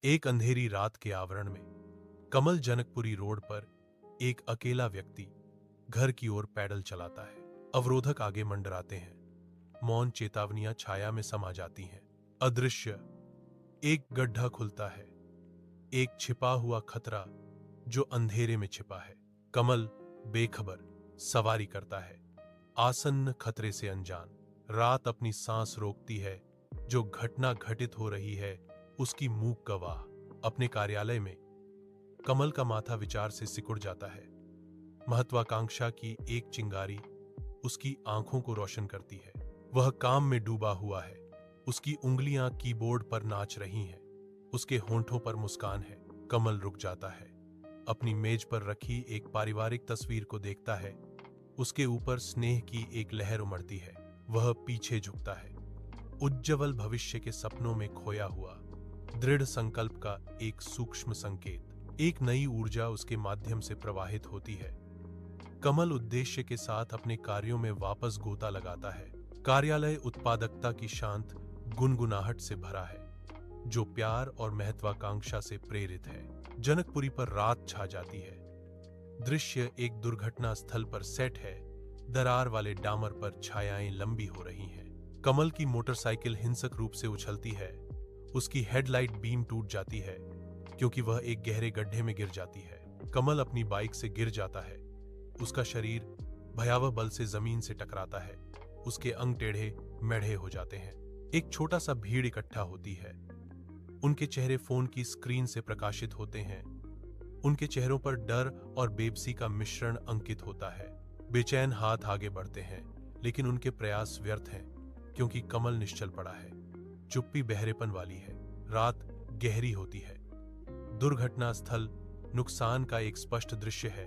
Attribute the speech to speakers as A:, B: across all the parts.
A: एक अंधेरी रात के आवरण में कमल जनकपुरी रोड पर एक अकेला व्यक्ति घर की ओर पैदल चलाता है। अवरोधक आगे मंडराते हैं, मौन चेतावनियां छाया में समा जाती हैं। अदृश्य एक गड्ढा खुलता है, एक छिपा हुआ खतरा जो अंधेरे में छिपा है। कमल बेखबर सवारी करता है, आसन्न खतरे से अनजान। रात अपनी सांस रोकती है, जो घटना घटित हो रही है उसकी मूक गवाह। अपने कार्यालय में कमल का माथा विचार से सिकुड़ जाता है। महत्वाकांक्षा की एक चिंगारी उसकी आंखों को रोशन करती है। वह काम में डूबा हुआ है, उसकी उंगलियां कीबोर्ड पर नाच रही हैं, उसके होंठों पर मुस्कान है। कमल रुक जाता है, अपनी मेज पर रखी एक पारिवारिक तस्वीर को देखता है। उसके ऊपर स्नेह की एक लहर उमड़ती है। वह पीछे झुकता है, उज्ज्वल भविष्य के सपनों में खोया हुआ। दृढ़ संकल्प का एक सूक्ष्म संकेत, एक नई ऊर्जा उसके माध्यम से प्रवाहित होती है। कमल उद्देश्य के साथ अपने कार्यों में वापस गोता लगाता है। कार्यालय उत्पादकता की शांत गुनगुनाहट से भरा है, जो प्यार और महत्वाकांक्षा से प्रेरित है। जनकपुरी पर रात छा जाती है। दृश्य एक दुर्घटना स्थल पर सेट है। दरार वाले डामर पर छायाएं लंबी हो रही हैं। कमल की मोटरसाइकिल हिंसक रूप से उछलती है। उसकी हेडलाइट बीम टूट जाती है, क्योंकि वह एक गहरे गड्ढे में गिर जाती है। कमल अपनी बाइक से गिर जाता है। उसका शरीर भयावह बल से जमीन से टकराता है। उसके अंग टेढ़े मेढ़े हो जाते हैं। एक छोटा सा भीड़ इकट्ठा होती है। उनके चेहरे फोन की स्क्रीन से प्रकाशित होते हैं। उनके चेहरों पर डर और बेबसी का मिश्रण अंकित होता है। बेचैन हाथ आगे बढ़ते हैं, लेकिन उनके प्रयास व्यर्थ हैं, क्योंकि कमल निश्चल पड़ा है। चुप्पी बहरेपन वाली है। रात गहरी होती है। दुर्घटना स्थल नुकसान का एक स्पष्ट दृश्य है।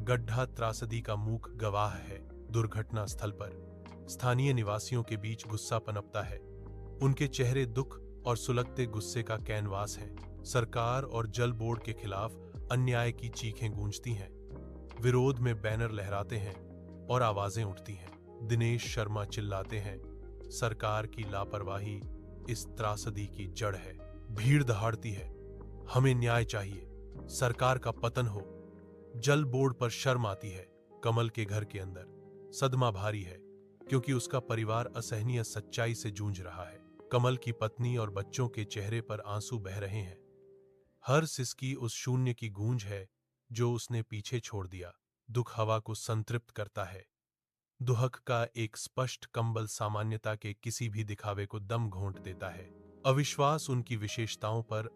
A: गड्ढा त्रासदी का मूक गवाह है। दुर्घटना स्थल पर स्थानीय निवासियों के बीच गुस्सा पनपता है। उनके चेहरे दुख और सुलगते गुस्से का कैनवास हैं। सरकार और जल बोर्ड के खिलाफ अन्याय की चीखें गूंजती हैं। विरोध में बैनर लहराते हैं और आवाजें उठती हैं। दिनेश शर्मा चिल्लाते हैं, सरकार की लापरवाही इस त्रासदी की जड़ है। भीड़ दहाड़ती है, हमें न्याय चाहिए, सरकार का पतन हो। जल बोर्ड पर शर्म आती है। कमल के घर के अंदर सदमा भारी है, क्योंकि उसका परिवार असहनीय सच्चाई से जूझ रहा है। कमल की पत्नी और बच्चों के चेहरे पर आंसू बह रहे हैं। हर सिसकी उस शून्य की गूंज है जो उसने पीछे छोड़ दिया। दुख हवा को संतृप्त करता है। दुहक का एक स्पष्ट कंबल सामान्यता के किसी भी दिखावे को दम घोंट देता है। अविश्वास उनकी विशेषताओं पर